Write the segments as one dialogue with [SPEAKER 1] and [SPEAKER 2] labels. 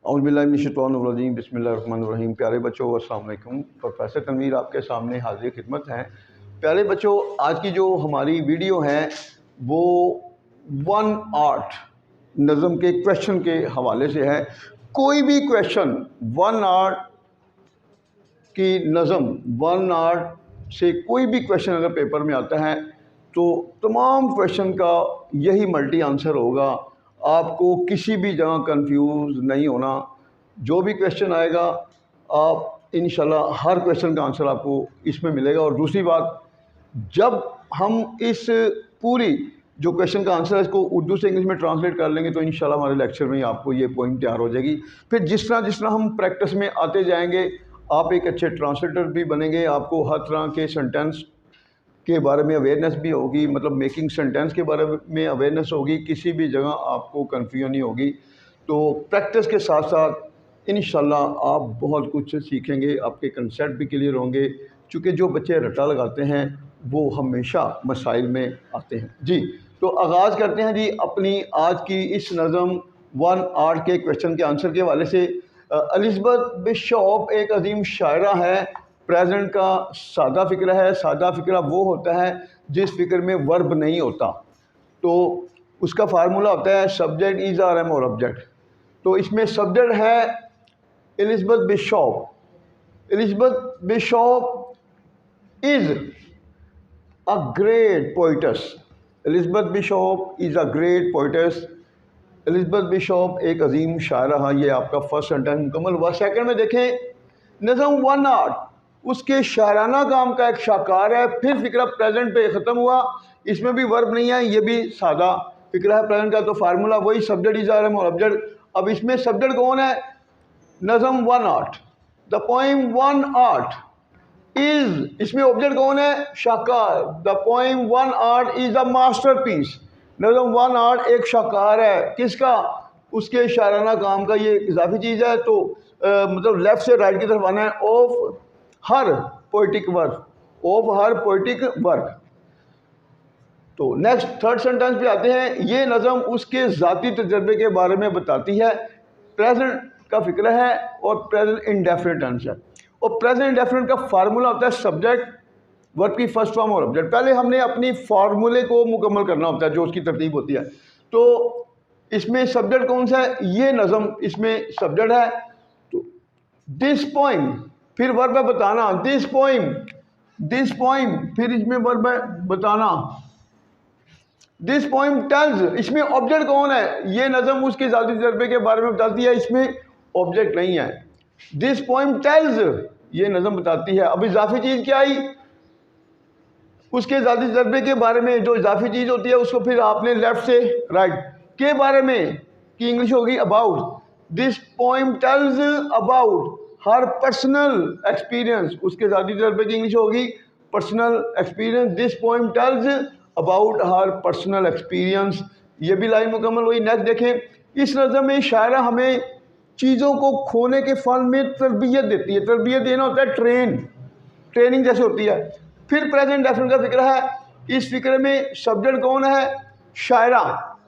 [SPEAKER 1] औज़ुबिल्लाहि बिस्मिल्लाहिर्रहमानिर्रहीम। प्यारे बच्चों अस्सलाम वालेकुम। प्रोफेसर तनवीर आपके सामने हाजिर खिदमत हैं। प्यारे बच्चों, आज की जो हमारी वीडियो है वो वन आर्ट नज़म के क्वेश्चन के हवाले से है। कोई भी क्वेश्चन वन आर्ट की नज़म, वन आर्ट से कोई भी क्वेश्चन अगर पेपर में आता है तो तमाम क्वेश्चन का यही मल्टी आंसर होगा। आपको किसी भी जगह कंफ्यूज नहीं होना। जो भी क्वेश्चन आएगा आप इंशाल्लाह हर क्वेश्चन का आंसर आपको इसमें मिलेगा। और दूसरी बात, जब हम इस पूरी जो क्वेश्चन का आंसर है इसको उर्दू से इंग्लिश में ट्रांसलेट कर लेंगे तो इंशाल्लाह हमारे लेक्चर में आपको ये पॉइंट तैयार हो जाएगी। फिर जिस तरह हम प्रैक्टिस में आते जाएंगे आप एक अच्छे ट्रांसलेटर भी बनेंगे। आपको हर तरह के सेंटेंस के बारे में अवेयरनेस भी होगी, मतलब मेकिंग सेंटेंस के बारे में अवेयरनेस होगी। किसी भी जगह आपको कन्फ्यूजन नहीं होगी। तो प्रैक्टिस के साथ साथ इंशाल्लाह आप बहुत कुछ सीखेंगे, आपके कंसेप्ट भी क्लियर होंगे। चूँकि जो बच्चे रट्टा लगाते हैं वो हमेशा मसाइल में आते हैं। जी, तो आगाज़ करते हैं जी अपनी आज की इस नज़म वन आर्ट के क्वेश्चन के आंसर के हवाले से। एलिज़ाबेथ बिशॉप एक अजीम शायरा है। प्रेजेंट का सादा फ़िक्र है। सादा फ़िक्रा वो होता है जिस फ़िक्र में वर्ब नहीं होता। तो उसका फार्मूला होता है सब्जेक्ट इज़ आर एम और ऑब्जेक्ट। तो इसमें सब्जेक्ट है Elizabeth Bishop. Elizabeth Bishop is a great poet's. Elizabeth Bishop is a great poet's. Elizabeth Bishop एक अजीम शायरा है। ये आपका फर्स्ट सेंटेंस मुकम्मल हुआ। सेकंड में देखें, नज़म वन आर्ट उसके शायराना काम का एक शाकार है। फिर फ़िक्रा प्रेजेंट पे ख़त्म हुआ। इसमें भी वर्ब नहीं है, ये भी सादा फ़िक्रा है प्रेजेंट का। तो फार्मूला वही सब्जेक्ट इज़ आर एम और ऑब्जेक्ट। अब इसमें सब्जेक्ट कौन है? नज़म one art, the poem one art is. इसमें ऑब्जेक्ट कौन है? शाकार। The poem one art is a masterpiece. नज़म वन आर्ट एक शाकार है। किसका? उसके शायराना काम का। ये इजाफी चीज़ है तो मतलब लेफ़्ट से राइट की तरफ आना है। Of her poetic work, of her poetic work. तो नेक्स्ट थर्ड सेंटेंस पे आते हैं। ये नज़म उसके ज़ाती तजर्बे के बारे में बताती है। प्रेजेंट का फ़िक्र है और प्रेजेंट इंडेफिनिट टेंस है। और प्रेजेंट इंडेफिनिट का फार्मूला होता है सब्जेक्ट, वर्ब की फर्स्ट फॉर्म और ऑब्जेक्ट। पहले हमने अपनी फार्मूले को मुकम्मल करना होता है जो उसकी तरतीब होती है। तो इसमें सब्जेक्ट कौन सा है? ये नज़म इसमें सब्जेक्ट है। तो दिस पोइम, फिर वर्ब है बताना। दिस पोइम, दिस पोइम, फिर इसमें वर्ब है बताना। दिस पोइम टेल्स, इसमें ऑब्जेक्ट कौन है? ये नज़म उसके ज़ाती तजर्बे के बारे में बताती है। इसमें ऑब्जेक्ट नहीं है। दिस पोइम टेल्स, ये नज़म बताती है। अब इजाफी चीज़ क्या आई? उसके ज़ाती तजर्बे के बारे में जो इजाफी चीज़ होती है उसको फिर आपने लेफ्ट से राइट के बारे में की इंग्लिश होगी about. This poem tells about her personal experience. उसके ज़ाती तजर्बे की इंग्लिश होगी personal experience. This poem tells about her personal experience. ये भी लाइन मुकम्मल हुई। नेक्स्ट देखें, इस नज़म में शायरा हमें चीज़ों को खोने के फन में तरबियत देती है। तरबियत देना होता है ट्रेनिंग जैसे होती है। फिर प्रेजेंट डेफिनेट का फिक्र है। इस फिक्र में सब्जेक्ट कौन है? शायरा।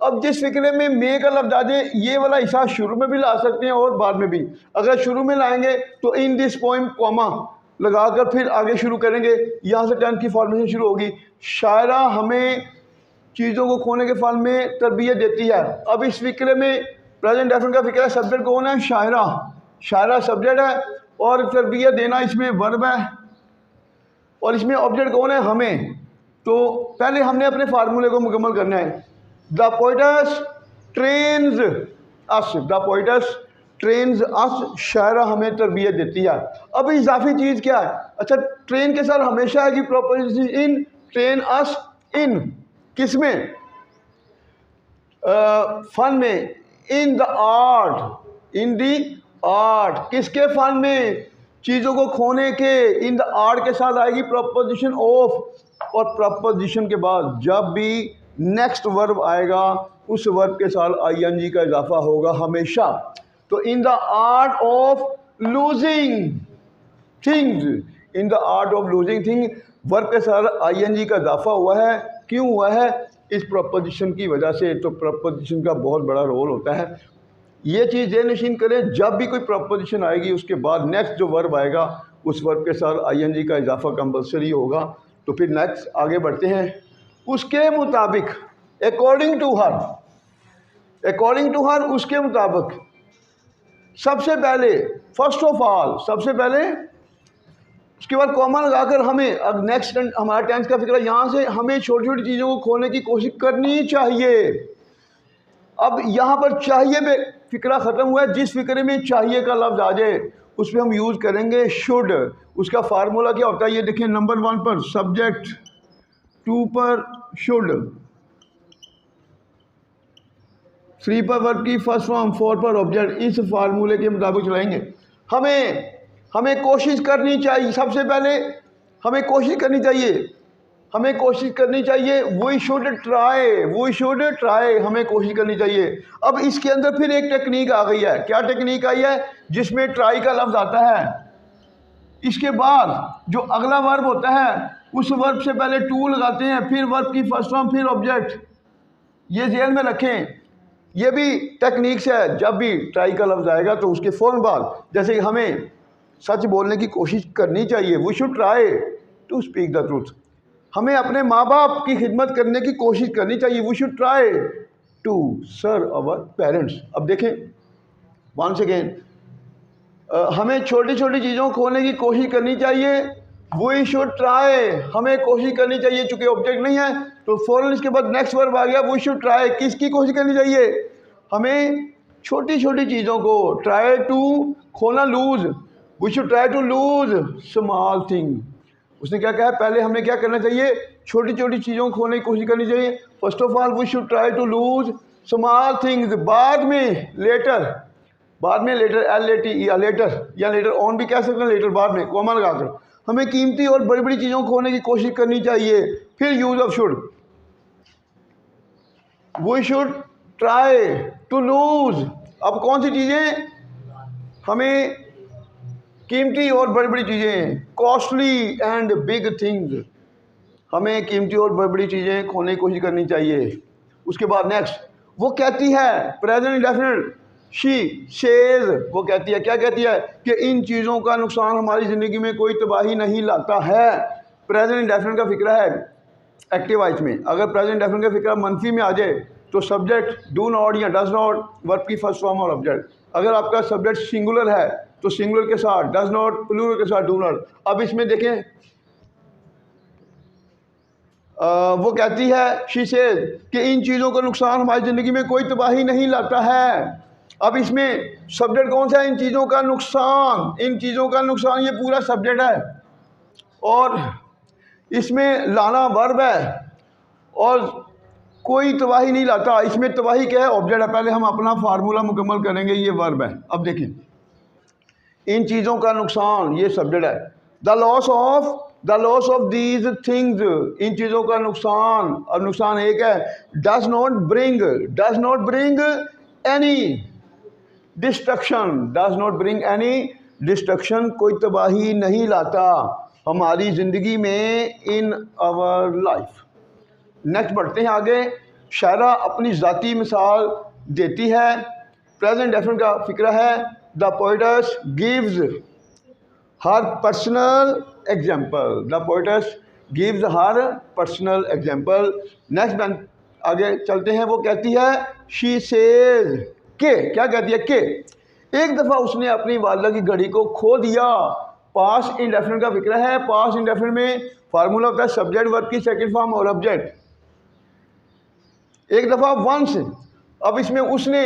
[SPEAKER 1] अब जिस फिक्रे में मे का लफ्ज़ आ जाए, ये वाला हिस्सा शुरू में भी ला सकते हैं और बाद में भी। अगर शुरू में लाएंगे तो इन दिस पोइम कॉमा लगाकर फिर आगे शुरू करेंगे। यहाँ से टेंस की फॉर्मेशन शुरू होगी। शायरा हमें चीज़ों को खोने के फन में तरबियत देती है। अब इस फिक्रे में प्रेजेंट डेफिनेट का फिक्र है। सब्जेक्ट कौन है? शायरा। शायरा सब्जेक्ट है और तरबियत देना इसमें वर्ब है। और इसमें ऑब्जेक्ट कौन है? हमें। तो पहले हमने अपने फार्मूले को मुकम्मल करना है। The poets trains us, the poets trains us, शायरा हमें तरबियत देती है। अब इजाफी चीज़ क्या है? अच्छा, ट्रेन के साथ हमेशा आएगी प्रोपोजिशन इन। ट्रेन अस इन किस में? फन में। In the art, in the art, किसके फन में? चीज़ों को खोने के। इन द आर्ट के साथ आएगी प्रपोजिशन ऑफ। और प्रपोजिशन के बाद जब भी नेक्स्ट वर्ब आएगा उस वर्ब के साथ आईएनजी का इजाफा होगा हमेशा। तो in the art of losing things, in the art of losing thing, verb के साथ आईएनजी का इजाफा हुआ है। क्यों हुआ है? इस प्रपोजिशन की वजह से। तो प्रपोजिशन का बहुत बड़ा रोल होता है। ये चीज़ ये नशीन करें, जब भी कोई प्रपोजिशन आएगी उसके बाद नेक्स्ट जो वर्ब आएगा उस वर्ब के साथ आईएनजी का इजाफा कंपलसरी होगा। तो फिर नेक्स्ट आगे बढ़ते हैं। उसके मुताबिक, according to her, according to her, उसके मुताबिक, सबसे पहले, फर्स्ट ऑफ ऑल, सबसे पहले, उसके बाद कॉमा लगाकर हमें, अब नेक्स्ट हमारा टेंस का फिक्र, यहाँ से हमें छोटी छोटी चीज़ों को खोलने की कोशिश करनी चाहिए। अब यहाँ पर चाहिए पे फिक्रा ख़त्म हुआ है। जिस फिक्रे में चाहिए का लफ्ज़ आ जाए उस पर हम यूज़ करेंगे शुड। उसका फार्मूला क्या होता है ये देखें, नंबर 1 पर सब्जेक्ट, 2 पर शुड, 3 पर वर्ब की फर्स्ट फॉर्म, 4 पर ऑब्जेक्ट। इस फार्मूले के मुताबिक चलाएंगे। हमें कोशिश करनी चाहिए, सबसे पहले हमें कोशिश करनी चाहिए, हमें कोशिश करनी चाहिए। We should try, we should try, हमें कोशिश करनी चाहिए। अब इसके अंदर फिर एक टेक्निक आ गई है। क्या टेक्निक आई है? जिसमें ट्राई का लफ्ज़ आता है, इसके बाद जो अगला वर्ब होता है उस वर्ब से पहले टू लगाते हैं, फिर वर्ब की फर्स्ट फॉर्म, फिर ऑब्जेक्ट। ये ज़हन में रखें, ये भी टेक्निक्स है। जब भी ट्राई का लफ्ज़ आएगा तो उसके फ़ौरन बाद, जैसे कि हमें सच बोलने की कोशिश करनी चाहिए, we should try to speak the truth. हमें अपने माँ बाप की खिदमत करने की कोशिश करनी चाहिए, we should try to serve our parents. अब देखें वंस अगेन, हमें छोटी छोटी चीज़ों को खोलने की कोशिश करनी चाहिए, वी शुड ट्राई, हमें कोशिश करनी चाहिए। चूँकि ऑब्जेक्ट नहीं है तो फ़ौरन इसके बाद नेक्स्ट वर्ब आ गया, वी शुड ट्राई। किसकी कोशिश करनी चाहिए? हमें छोटी छोटी चीज़ों को, ट्राई टू खोना, lose, we should try to lose small thing. उसने क्या कहा? पहले हमें क्या करना चाहिए? छोटी छोटी चीज़ों को खोने की कोशिश करनी चाहिए। First of all we should try to lose small things. बाद में लेटर, बाद में लेटर, LATE या लेटर, या लेटर ऑन भी कह सकते हैं, लेटर बाद में कॉमा लगाकर हमें कीमती और बड़ी बड़ी चीज़ों को खोने की कोशिश करनी चाहिए। फिर use of should, we should try to lose. अब कौन सी चीज़ें? हमें कीमती और बड़ी बड़ी चीज़ें, कॉस्टली एंड बिग थिंग्स, हमें कीमती और बड़ी बड़ी चीज़ें खोने की कोशिश करनी चाहिए। उसके बाद नेक्स्ट वो कहती है, प्रेजेंट इंडेफिनिट, शी सेज, वो कहती है, क्या कहती है? कि इन चीज़ों का नुकसान हमारी ज़िंदगी में कोई तबाही नहीं लाता है। प्रेजेंट इंडेफिनिट का फिक्रा है एक्टिव वॉइस में। अगर प्रेजेंट इंडेफिनिट का फिक्रा मनफी में आ जाए तो सब्जेक्ट डू नॉट या डज नॉट, वर्ब की फर्स्ट फॉर्म और ऑब्जेक्ट। अगर आपका सब्जेक्ट सिंगुलर है तो सिंगुलर के साथ डज नॉट, प्लूरल के साथ डू नॉट। अब इसमें देखें, वो कहती है, शी सेज, कि इन चीज़ों का नुकसान हमारी ज़िंदगी में कोई तबाही नहीं लाता है। अब इसमें सब्जेक्ट कौन सा है? इन चीज़ों का नुकसान, इन चीज़ों का नुकसान, ये पूरा सब्जेक्ट है। और इसमें लाना वर्ब है और कोई तबाही नहीं लाता। इसमें तबाही क्या है? ऑब्जेक्ट है। पहले हम अपना फार्मूला मुकम्मल करेंगे, ये वर्ब है। अब देखें, इन चीज़ों का नुकसान, ये सब्जेक्ट है। The loss of these things, इन चीज़ों का नुकसान। और नुकसान एक है, does not bring any destruction, does not bring any destruction, कोई तबाही नहीं लाता हमारी ज़िंदगी में, इन आवर लाइफ। नेक्स्ट बढ़ते हैं आगे। शायरा अपनी ज़ाती मिसाल देती है। प्रेजेंट इंडेफिनिट का फिक्रा है, the poets gives her personal example, the poets gives her personal example. Next आगे चलते हैं। वो कहती है, शी सेज, के, क्या कहती है? के एक दफ़ा उसने अपनी वालिदा की घड़ी को खो दिया। पास इंडेफिनिट का फिक्रा है। पास इंडेफिनिट में फार्मूला होता है सब्जेक्ट, वर्ब की सेकंड फॉर्म और ऑब्जेक्ट। एक दफ़ा वंस, अब इसमें उसने,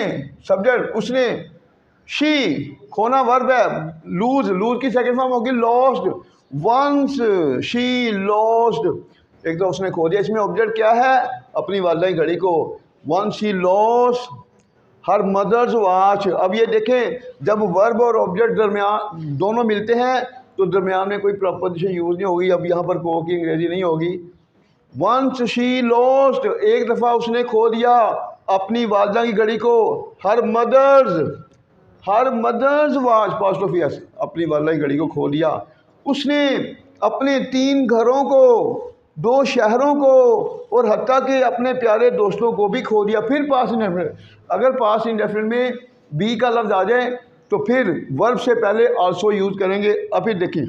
[SPEAKER 1] सब्जेक्ट उसने, शी खोना वर्ब है, लूज, लूज की सेकंड फॉर्म होगी लॉस्ट। वंस शी लॉस्ट, एक दफ़ा उसने खो दिया। इसमें ऑब्जेक्ट क्या है? अपनी वालिदा की घड़ी को। Once she lost her mother's watch. अब ये देखें, जब वर्ब और ऑब्जेक्ट दरमियान दोनों मिलते हैं तो दरमियान में कोई प्रपोजिशन यूज़ नहीं होगी। अब यहाँ पर को की अंग्रेजी नहीं होगी। वंस शी लॉस्ट, एक दफ़ा उसने खो दिया अपनी वालिदा की घड़ी को। Her mother's watch, past of yes, अपनी वालिदा की घड़ी को खो दिया। उसने अपने 3 घरों को, 2 शहरों को और हत्ता के अपने प्यारे दोस्तों को भी खो दिया। फिर पास इंडेफिनिट, अगर पास इंडेफिनिट में बी का लफ्ज़ आ जाए तो फिर वर्ब से पहले आल्सो यूज़ करेंगे। अब फिर देखिए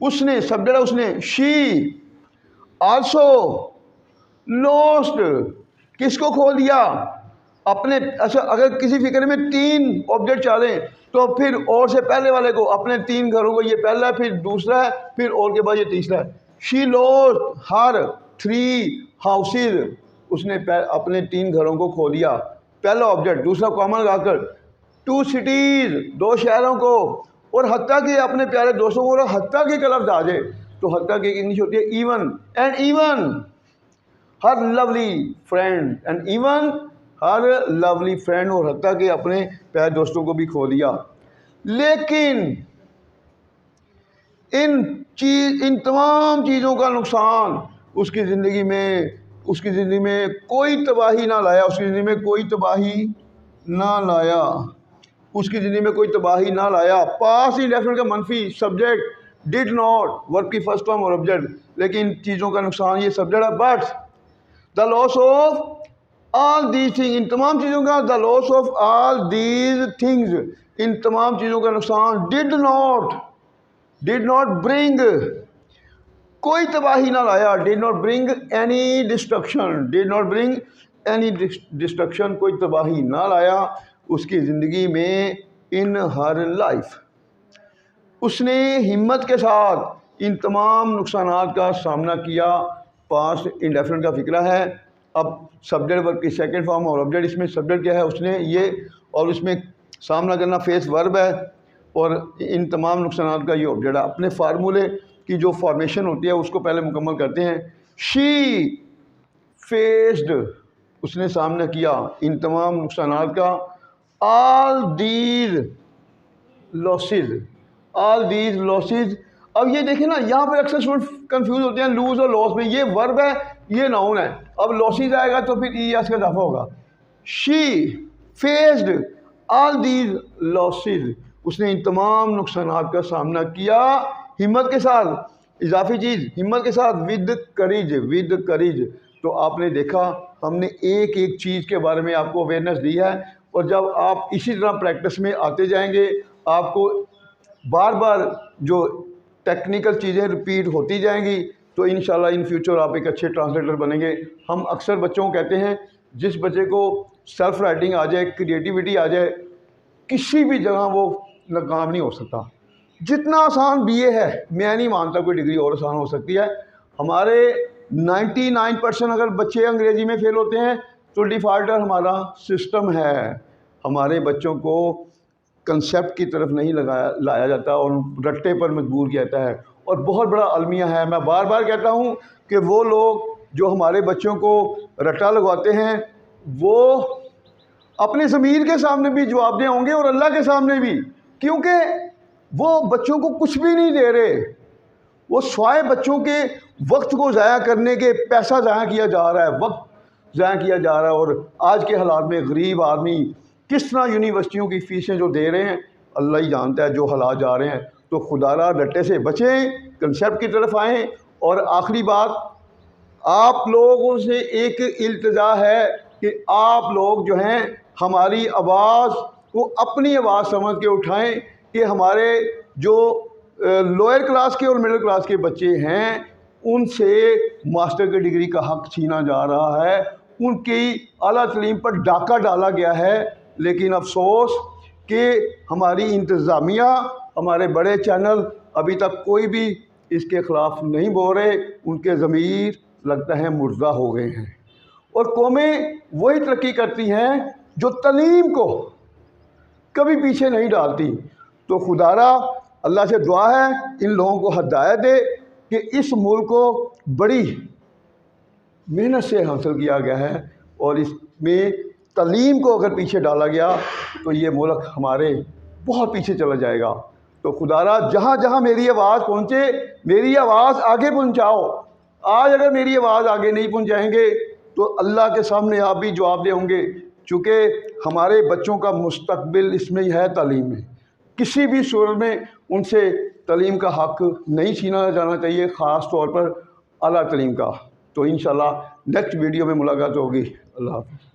[SPEAKER 1] उसने, सब्जेक्ट है उसने, शी आल्सो लॉस्ट, किसको खो दिया? अपने। अच्छा, अगर किसी फिक्र में 3 ऑब्जेक्ट चलें तो फिर और से पहले वाले को, अपने 3 घरों को, ये पहला है, फिर दूसरा है, फिर और के बाद ये तीसरा है। शी लॉस्ट हर 3 हाउसेज, उसने अपने 3 घरों को खो दिया, पहला ऑब्जेक्ट। दूसरा कॉमन लगाकर 2 सिटीज़, 2 शहरों को, और हत्ता कि अपने प्यारे दोस्तों को, हत्ता कि का लफ्ज़ आ जाए तो हत्ता की इंग्लिश होती है even, and even her lovely friend, and even her lovely friend, और हत्ता कि अपने प्यारे दोस्तों को भी खो दिया। लेकिन इन तमाम चीज़ों का नुकसान उसकी ज़िंदगी में कोई तबाही ना लाया, उसकी ज़िंदगी में कोई तबाही ना लाया, उसकी ज़िंदगी में कोई तबाही ना लाया। पास इंडेफिनिट का मनफी सब्जेक्ट, डिड नॉट वर्ब की फर्स्ट फॉर्म और ऑब्जेक्ट, लेकिन चीज़ों का नुकसान ये सब्जेक्ट है। But the loss of all these thing, इन तमाम चीज़ों का, the loss of all these things, इन तमाम चीज़ों का नुकसान, डिड नॉट ब्रिंग, कोई तबाही ना लाया, did not bring any destruction, कोई तबाही ना लाया उसकी ज़िंदगी में। इन हर लाइफ, उसने हिम्मत के साथ इन तमाम नुकसानात का सामना किया। पास्ट इंडेफिनिट का फिक्रा है। अब सब्जेक्ट वर्ब की सेकंड फॉर्म और ऑब्जेक्ट, इसमें सब्जेक्ट क्या है? उसने, ये, और उसमें सामना करना फेस वर्ब है, और इन तमाम नुकसानात का ये ऑब्जेक्ट है। अपने फार्मूले की जो फॉर्मेशन होती है उसको पहले मुकम्मल करते हैं। शी फेस्ड, उसने सामना किया इन तमाम नुकसानात का। ऑल दीज लॉसेज, अब ये देखें ना, यहाँ पर अक्सर स्टूडेंट कंफ्यूज होते हैं लूज और लॉस में। ये वर्ब है, ये नाउन है, अब लॉसेज आएगा तो फिर ई एस का इजाफा होगा। She faced all these losses, उसने इन तमाम नुकसानात का सामना किया हिम्मत के साथ, इजाफी चीज़ हिम्मत के साथ, विद करेज। तो आपने देखा, हमने एक एक चीज़ के बारे में आपको अवेयरनेस दी है, और जब आप इसी तरह प्रैक्टिस में आते जाएंगे, आपको बार बार जो टेक्निकल चीज़ें रिपीट होती जाएंगी, तो इंशाल्लाह इन फ्यूचर आप एक अच्छे ट्रांसलेटर बनेंगे। हम अक्सर बच्चों को कहते हैं, जिस बच्चे को सेल्फ राइटिंग आ जाए, क्रिएटिविटी आ जाए, किसी भी जगह वो नाकाम नहीं हो सकता। जितना आसान बीए है, मैं नहीं मानता कोई डिग्री और आसान हो सकती है। हमारे 99% अगर बच्चे अंग्रेज़ी में फेल होते हैं तो डिफ़ॉल्टर हमारा सिस्टम है। हमारे बच्चों को कंसेप्ट की तरफ नहीं लाया जाता और रट्टे पर मजबूर किया जाता है, और बहुत बड़ा अलमिया है। मैं बार बार कहता हूँ कि वो लोग जो हमारे बच्चों को रट्टा लगवाते हैं, वो अपने ज़मीर के सामने भी जवाबदेह होंगे और अल्लाह के सामने भी, क्योंकि वो बच्चों को कुछ भी नहीं दे रहे। वो स्वाय बच्चों के वक्त को ज़ाया करने के, पैसा ज़ाया किया जा रहा है, वक्त ज़ाया किया जा रहा है। और आज के हालात में गरीब आदमी किस तरह यूनिवर्सिटियों की फ़ीसें जो दे रहे हैं, अल्लाह ही जानता है जो हालात जा रहे हैं। तो खुदारा रट्टे से बचें, कंसेप्ट की तरफ आएँ। और आखिरी बात, आप लोगों से एक इल्तिजा है कि आप लोग जो हैं हमारी आवाज़ को अपनी आवाज़ समझ के उठाएं कि हमारे जो लोअर क्लास के और मिडिल क्लास के बच्चे हैं, उनसे मास्टर की डिग्री का हक़ छीना जा रहा है, उनकी आला तलीम पर डाका डाला गया है। लेकिन अफसोस कि हमारी इंतज़ामिया, हमारे बड़े चैनल अभी तक कोई भी इसके ख़िलाफ़ नहीं बोल रहे। उनके ज़मीर लगता है मुर्दा हो गए हैं। और कौमें वही तरक्की करती हैं जो तालीम को कभी पीछे नहीं डालती। तो खुदारा अल्लाह से दुआ है इन लोगों को हिदायत दे कि इस मुल्क को बड़ी मेहनत से हासिल किया गया है, और इसमें तालीम को अगर पीछे डाला गया तो ये मुल्क हमारे बहुत पीछे चला जाएगा। तो खुदारा जहाँ जहाँ मेरी आवाज़ पहुँचे, मेरी आवाज़ आगे पहुँचाओ। आज अगर मेरी आवाज़ आगे नहीं पहुँचाएंगे तो अल्लाह के सामने आप भी जवाबदेह होंगे, चूँकि हमारे बच्चों का मुस्तकबिल इसमें ही है, तालीम में। किसी भी सूरत में उनसे तालीम का हक़ नहीं छीना जाना चाहिए, ख़ास तौर पर आला तालीम का। तो इंशाल्लाह नेक्स्ट वीडियो में मुलाकात होगी। अल्लाह हाफ़िज़।